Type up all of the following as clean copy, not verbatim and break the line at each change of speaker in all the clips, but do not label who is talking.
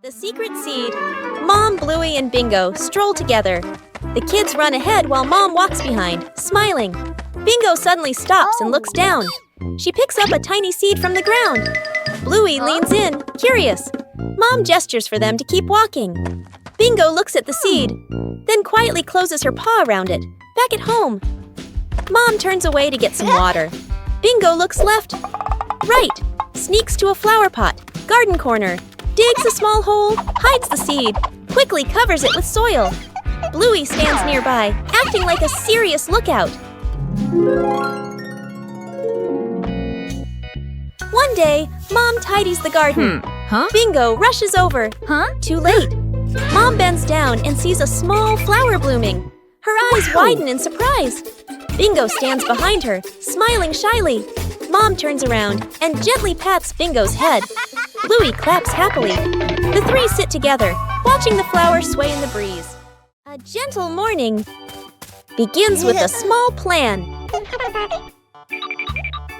The secret seed. Mom, Bluey, and Bingo stroll together. The kids run ahead while Mom walks behind, smiling. Bingo suddenly stops and looks down. She picks up a tiny seed from the ground. Bluey leans in, curious. Mom gestures for them to keep walking. Bingo looks at the seed, then quietly closes her paw around it. Back at home. Mom turns away to get some water. Bingo looks left, right, sneaks to a flower pot, garden corner, digs a small hole, hides the seed, quickly covers it with soil. Bluey stands nearby, acting like a serious lookout. One day, Mom tidies the garden. Bingo rushes over. Too late. Mom bends down and sees a small flower blooming. Her eyes widen in surprise. Bingo stands behind her, smiling shyly. Mom turns around and gently pats Bingo's head. Bluey claps happily. The three sit together, watching the flower sway in the breeze. A gentle morning begins with a small plan.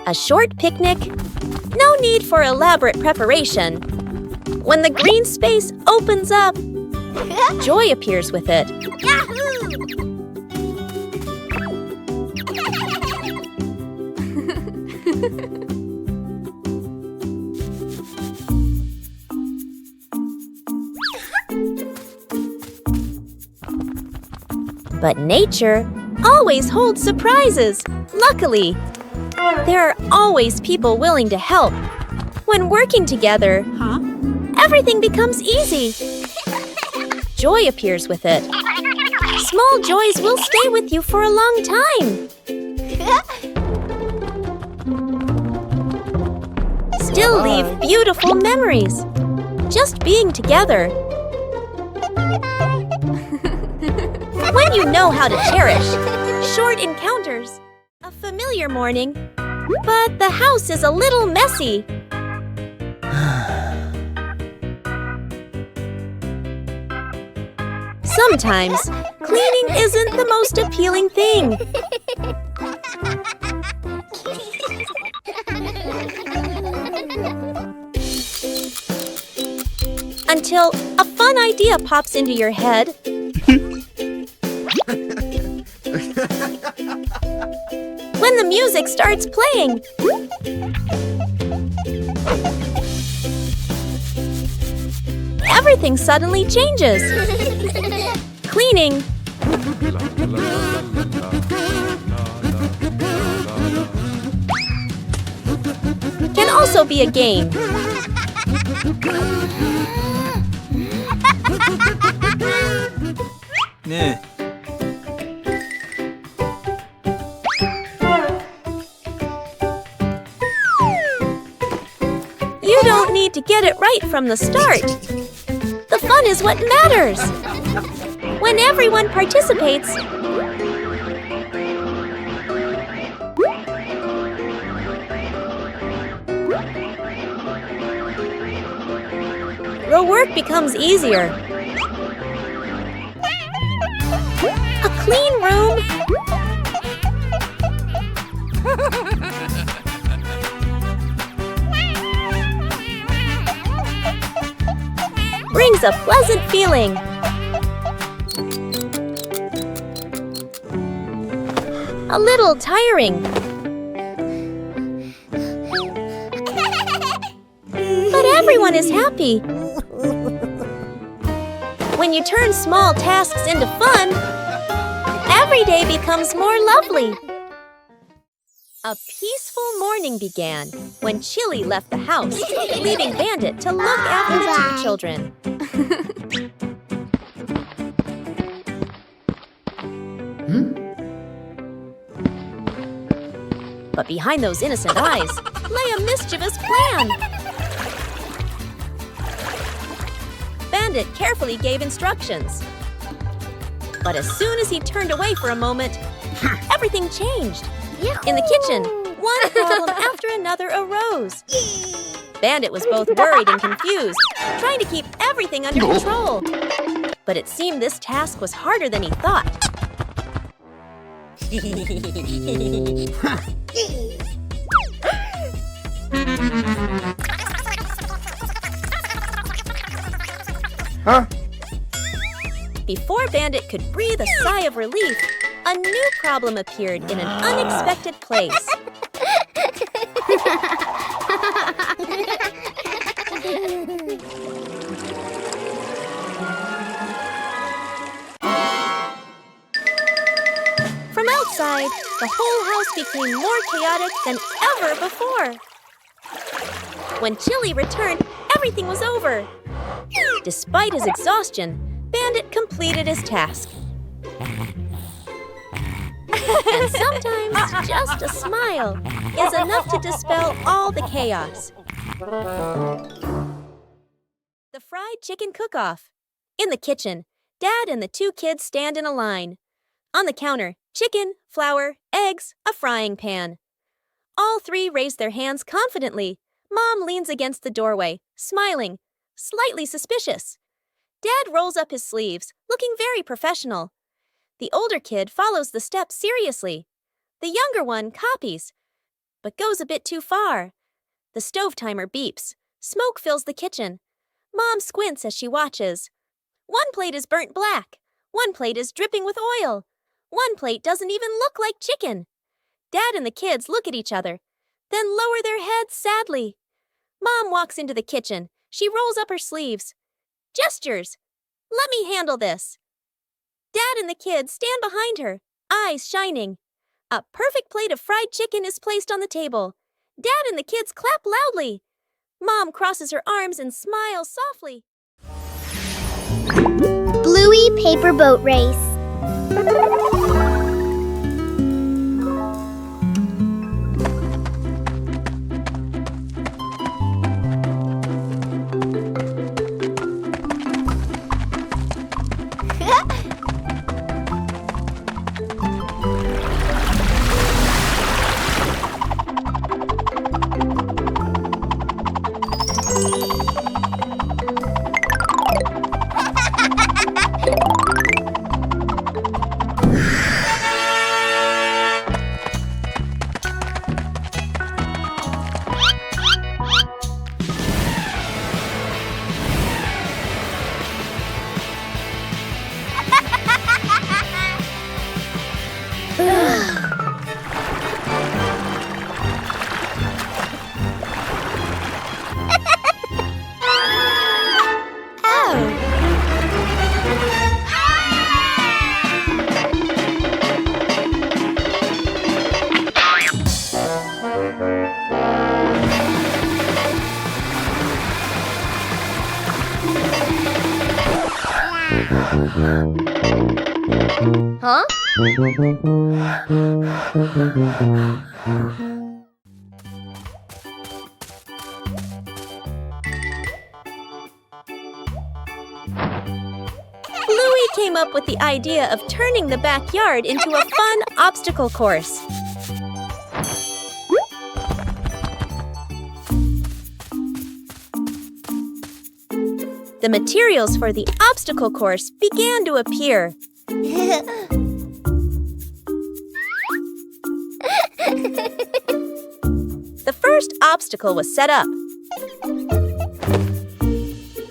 A short picnic. No need for elaborate preparation. When the green space opens up, joy appears with it. But nature always holds surprises. Luckily, there are always people willing to help. When working together, everything becomes easy. Joy appears with it. Small joys will stay with you for a long time. Still leave beautiful memories. Just being together. When you know how to cherish short encounters. A familiar morning, but the house is a little messy. Sometimes, cleaning isn't the most appealing thing. Until a fun idea pops into your head. When the music starts playing. Everything suddenly changes. Cleaning can also be a game.
네.
You don't need to get it right from the start. The fun is what matters. When everyone participates, the work becomes easier. A clean room brings a pleasant feeling. A little tiring. But everyone is happy. When you turn small tasks into fun, every day becomes more lovely. A peaceful morning began when Chili left the house, leaving Bandit to look after the two children. But behind those innocent eyes lay a mischievous plan. Bandit carefully gave instructions. But as soon as he turned away for a moment, everything changed. In the kitchen, one problem after another arose. Bandit was both worried and confused, trying to keep everything under control. But it seemed this task was harder than he thought.
Huh?
Before Bandit could breathe a sigh of relief, a new problem appeared in an unexpected place. From outside, the whole house became more chaotic than ever before. When Chili returned, everything was over. Despite his exhaustion, Bandit completed his task. And sometimes just a smile is enough to dispel all the chaos. The fried chicken cook-off. In the kitchen, Dad and the two kids stand in a line. On the counter, chicken, flour, eggs, a frying pan. All three raise their hands confidently. Mom leans against the doorway, smiling, slightly suspicious. Dad rolls up his sleeves, looking very professional. The older kid follows the steps seriously. The younger one copies, but goes a bit too far. The stove timer beeps. Smoke fills the kitchen. Mom squints as she watches. One plate is burnt black. One plate is dripping with oil. One plate doesn't even look like chicken. Dad and the kids look at each other, then lower their heads sadly. Mom walks into the kitchen. She rolls up her sleeves. Gestures. Let me handle this. Dad and the kids stand behind her, eyes shining. A perfect plate of fried chicken is placed on the table. Dad and the kids clap loudly. Mom crosses her arms and smiles softly.
Bluey paper boat race. Huh?
Bluey came up with the idea of turning the backyard into a fun obstacle course. The materials for the obstacle course began to appear. The first obstacle was set up.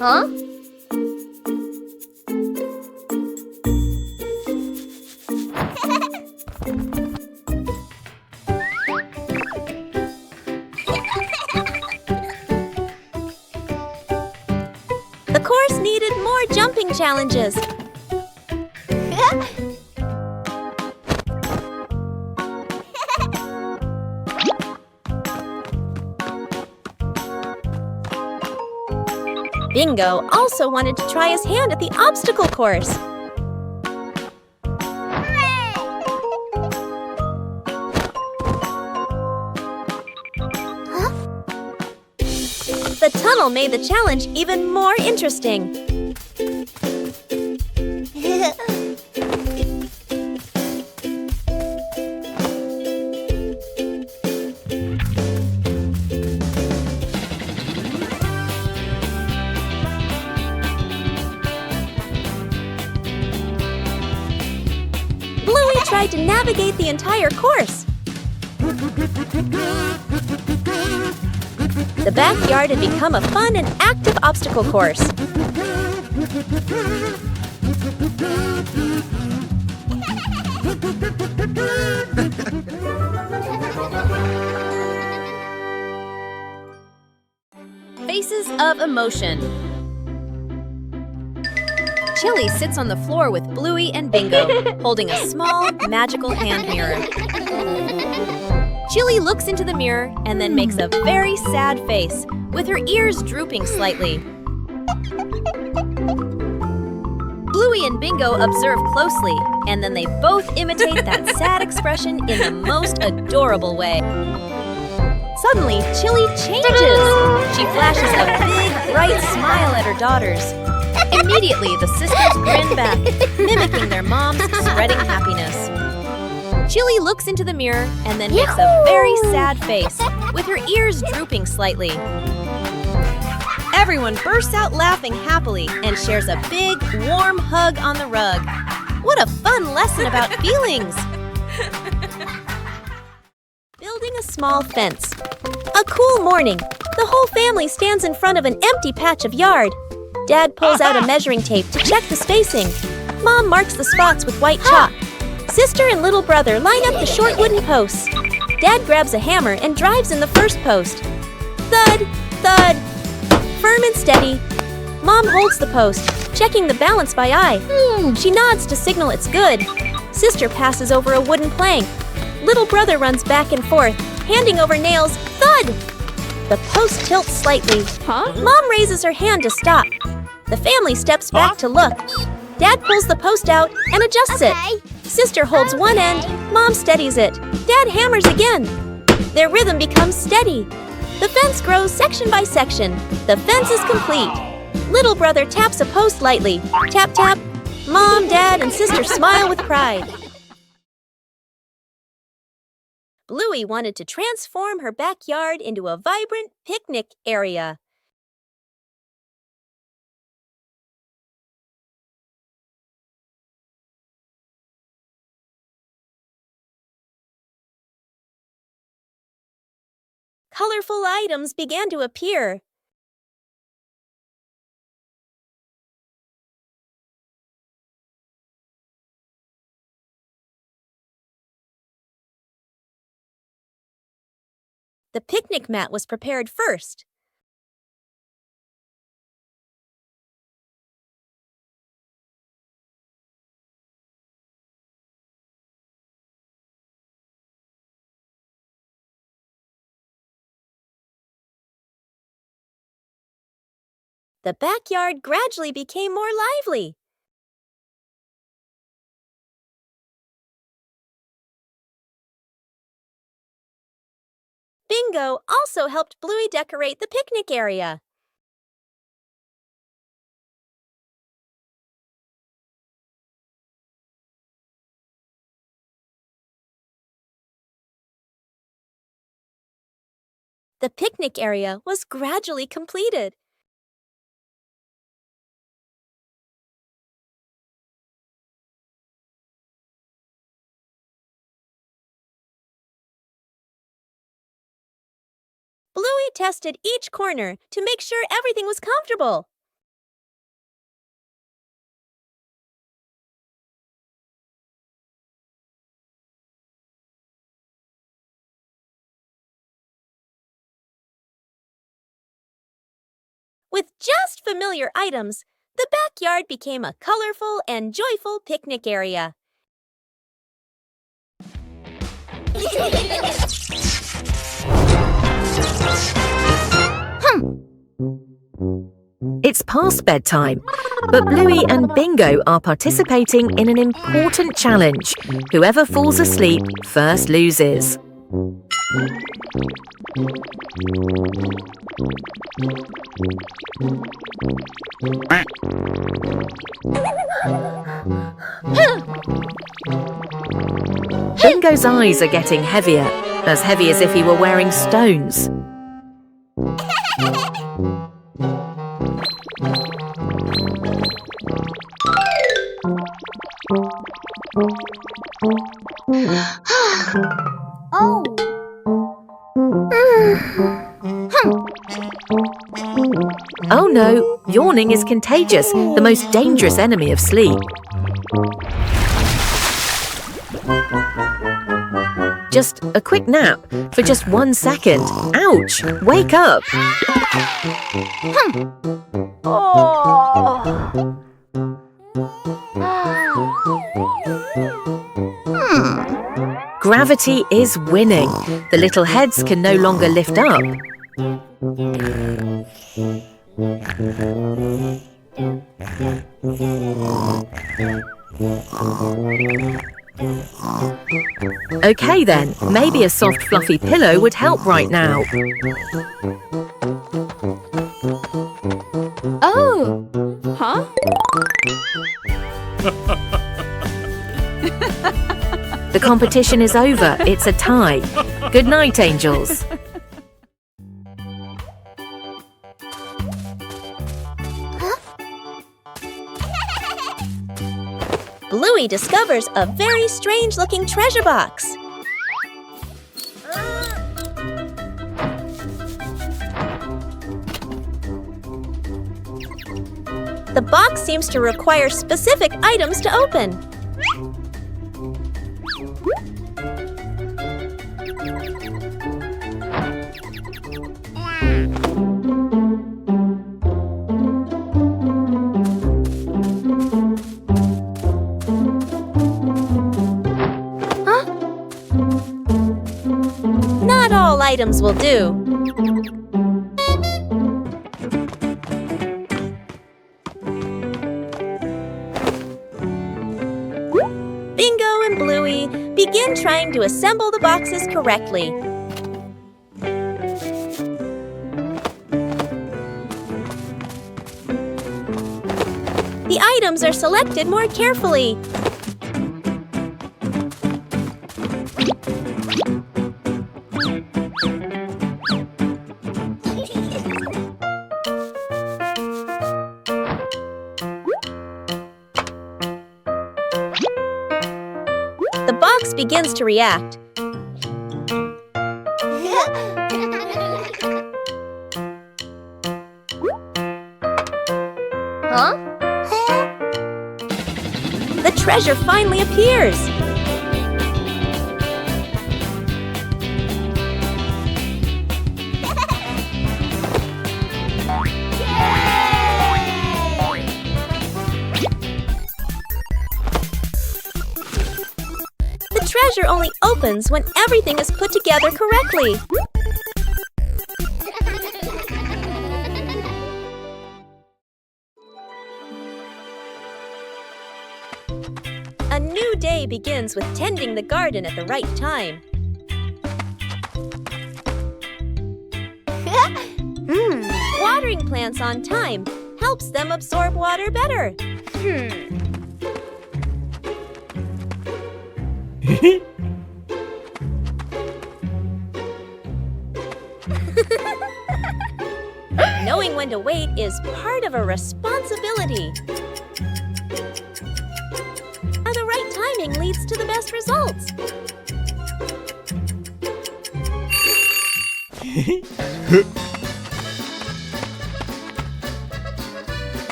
Huh?
The course needed more jumping challenges. Bingo also wanted to try his hand at the obstacle course. The tunnel made the challenge even more interesting. Bluey tried to navigate the entire course. The backyard had become a fun and active obstacle course. Faces of emotion. Chili sits on the floor with Bluey and Bingo, holding a small, magical hand mirror. Chili looks into the mirror and then makes a very sad face, with her ears drooping slightly. Bluey and Bingo observe closely, and then they both imitate that sad expression in the most adorable way. Suddenly, Chili changes! She flashes a big, bright smile at her daughters. Immediately, the sisters grin back, mimicking their mom's spreading happiness. Chili looks into the mirror and then makes a very sad face, with her ears drooping slightly. Everyone bursts out laughing happily and shares a big, warm hug on the rug. What a fun lesson about feelings! Building a small fence. A cool morning. The whole family stands in front of an empty patch of yard. Dad pulls out a measuring tape to check the spacing. Mom marks the spots with white chalk. Sister and little brother line up the short wooden posts. Dad grabs a hammer and drives in the first post. Thud, thud. Firm and steady. Mom holds the post, checking the balance by eye. She nods to signal it's good. Sister passes over a wooden plank. Little brother runs back and forth, handing over nails. Thud! The post tilts slightly. Mom raises her hand to stop. The family steps back to look. Dad pulls the post out and adjusts it. Sister holds one end. Mom steadies it. Dad hammers again. Their rhythm becomes steady. The fence grows section by section. The fence is complete. Little brother taps a post lightly. Tap, tap. Mom, Dad, and Sister smile with pride. Bluey wanted to transform her backyard into a vibrant picnic area. Colorful items began to appear. The picnic mat was prepared first. The backyard gradually became more lively. Bingo also helped Bluey decorate the picnic area. The picnic area was gradually completed. Bluey tested each corner to make sure everything was comfortable. With just familiar items, the backyard became a colorful and joyful picnic area.
It's past bedtime, but Bluey and Bingo are participating in an important challenge. Whoever falls asleep first loses. Bingo's eyes are getting heavier, as heavy as if he were wearing stones. Oh no, you're yawning is contagious, the most dangerous enemy of sleep. Just a quick nap for just 1 second. Ouch! Wake up! Gravity is winning. The little heads can no longer lift up. Okay then, maybe a soft fluffy pillow would help right now.
Oh! Huh?
The competition is over. It's a tie. Good night, angels.
Bluey discovers a very strange-looking treasure box. The box seems to require specific items to open. Not all items will do. Bingo and Bluey begin trying to assemble the boxes correctly. The items are selected more carefully. The box begins to react.
Huh?
The treasure finally appears. The treasure only opens when everything is put together correctly. A new day begins with tending the garden at the right time. Watering plants on time helps them absorb water better. Knowing when to wait is part of a responsibility. The right timing leads to the best results.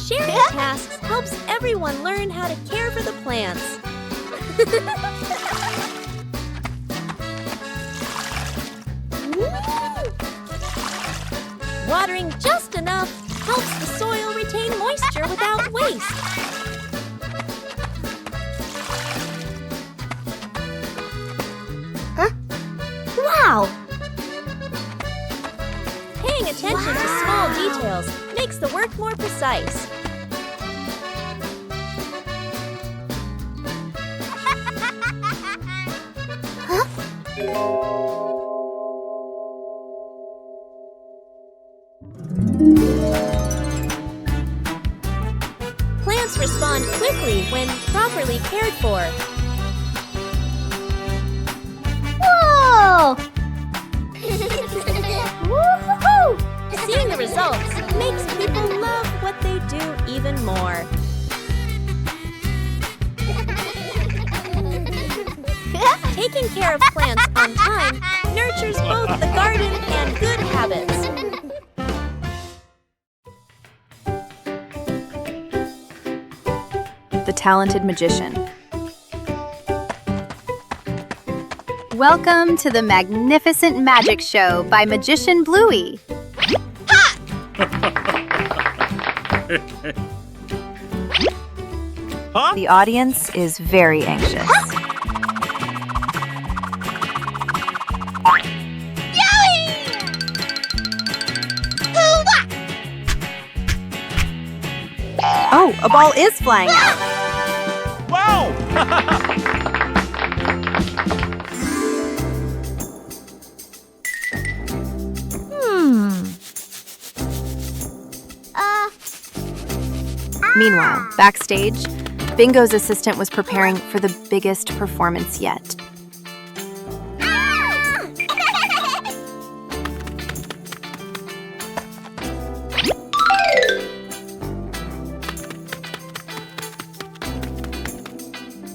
Sharing tasks helps everyone learn how to care for the plants. Watering just enough helps the soil retain moisture without waste.
Wow!
Paying attention to small details makes the work more precise. Plants respond quickly when properly cared for.
Whoa! Woo-hoo-hoo!
Seeing the results makes people love what they do even more. Taking care of plants on time nurtures both the garden and good habits.
the talented magician. Welcome to the magnificent magic show by Magician Bluey. The audience is very anxious. Oh, a ball is flying out.
Wow!
Meanwhile, backstage, Bingo's assistant was preparing for the biggest performance yet.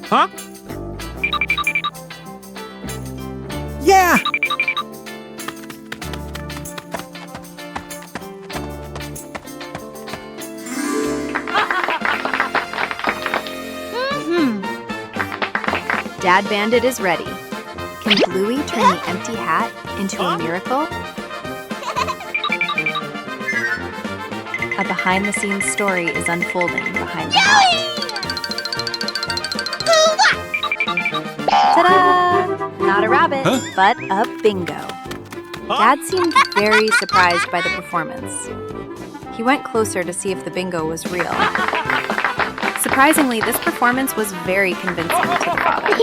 Huh? Yeah!
Dad Bandit is ready. Can Bluey turn the empty hat into a miracle? A behind-the-scenes story is unfolding behind the hat. Ta-da! Not a rabbit, but a bingo. Dad seemed very surprised by the performance. He went closer to see if the bingo was real. Surprisingly, this performance was very convincing to the father.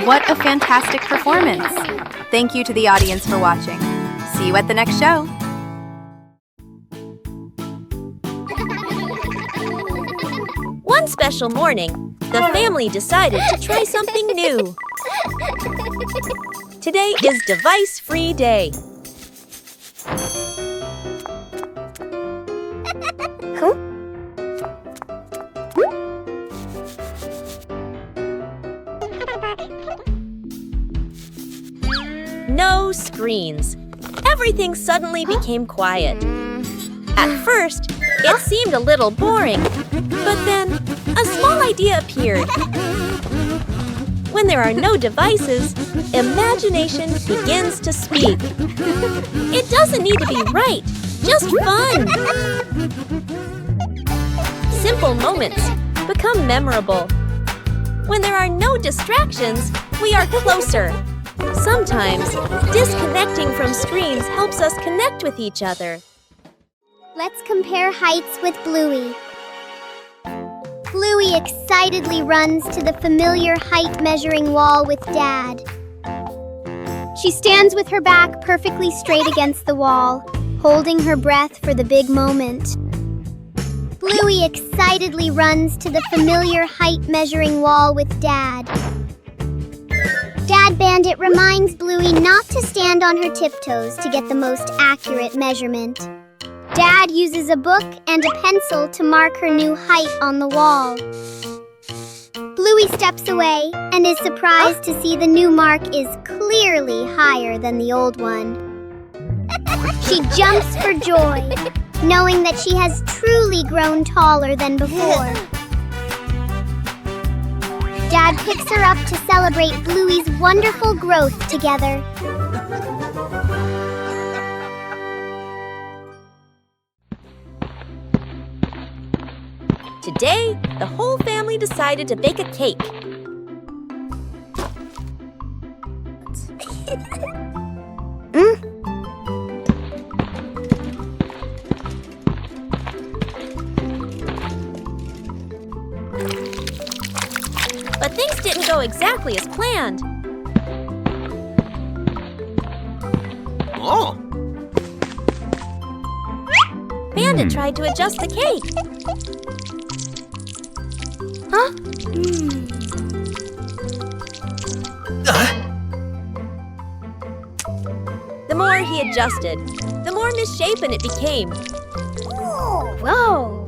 What a fantastic performance! Thank you to the audience for watching. See you at the next show.
One special morning, the family decided to try something new. Today is device-free day. No screens. Everything suddenly became quiet. At first, it seemed a little boring, but then a small idea appeared. When there are no devices, imagination begins to speak. It doesn't need to be right, just fun. Simple moments become memorable. When there are no distractions, we are closer. Sometimes, disconnecting from screens helps us connect with each other.
Let's compare heights with Bluey. Bluey excitedly runs to the familiar height measuring wall with Dad. She stands with her back perfectly straight against the wall, holding her breath for the big moment. Bluey excitedly runs to the familiar height measuring wall with Dad. Dad Bandit reminds Bluey not to stand on her tiptoes to get the most accurate measurement. Dad uses a book and a pencil to mark her new height on the wall. Bluey steps away and is surprised to see the new mark is clearly higher than the old one. She jumps for joy, knowing that she has truly grown taller than before. Dad picks her up to celebrate Bluey's wonderful growth together.
Today, the whole family decided to bake a cake. But things didn't go exactly as planned.
Oh!
Bandit tried to adjust the cake. The more he adjusted, the more misshapen it became.
Whoa!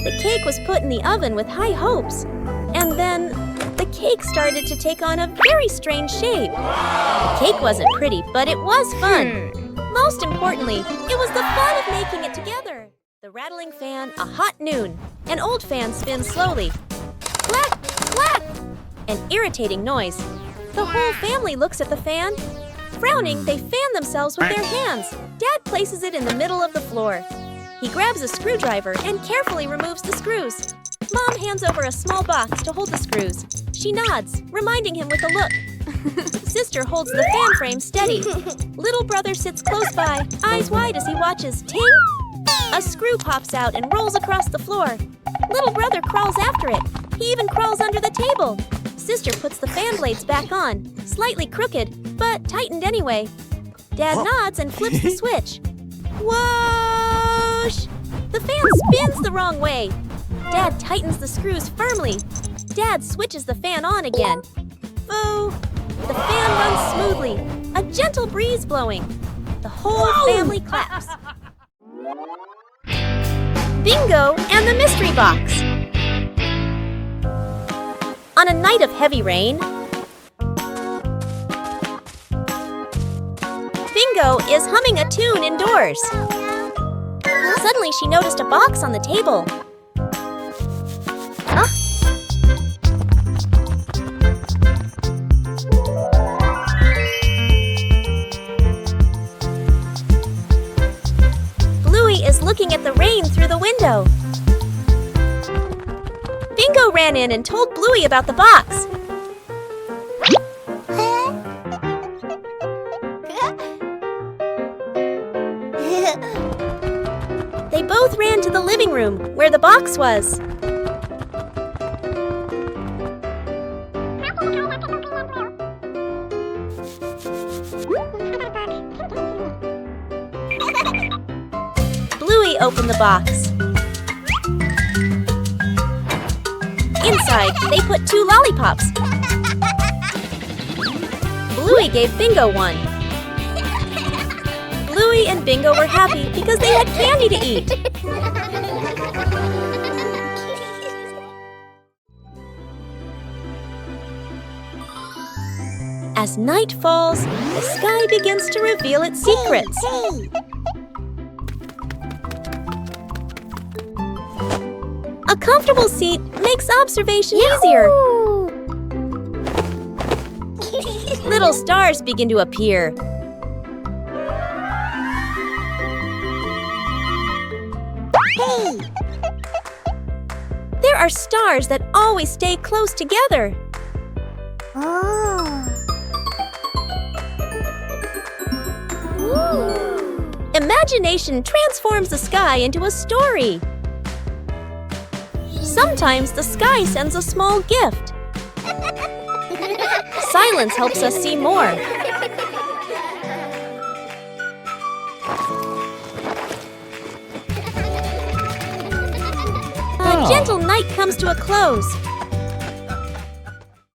The cake was put in the oven with high hopes, and then the cake started to take on a very strange shape. The cake wasn't pretty, but it was fun. Most importantly, it was the fun of making it together. The rattling fan, a hot noon. An old fan spins slowly. Clack, clack! An irritating noise. The whole family looks at the fan. Frowning, they fan themselves with their hands. Dad places it in the middle of the floor. He grabs a screwdriver and carefully removes the screws. Mom hands over a small box to hold the screws. She nods, reminding him with a look. Sister holds the fan frame steady. Little brother sits close by, eyes wide as he watches. Ting! A screw pops out and rolls across the floor. Little brother crawls after it. He even crawls under the table. Sister puts the fan blades back on, slightly crooked, but tightened anyway. Dad nods and flips the switch. Whoosh! The fan spins the wrong way. Dad tightens the screws firmly. Dad switches the fan on again. Boo! The fan runs smoothly, a gentle breeze blowing. The whole family claps. Bingo and the mystery box. On a night of heavy rain, Bingo is humming a tune indoors. Suddenly she noticed a box on the table. Bluey is looking at the rain through the window. Bingo ran in and told Bluey about the box. They both ran to the living room where the box was. Bluey opened the box. Inside, they put 2 lollipops. Bluey gave Bingo one. Bluey and Bingo were happy because they had candy to eat. As night falls, the sky begins to reveal its secrets. A comfortable seat makes observation easier. Little stars begin to appear. There are stars that always stay close together. Imagination transforms the sky into a story. Sometimes the sky sends a small gift. Silence helps us see more. A gentle night comes to a close.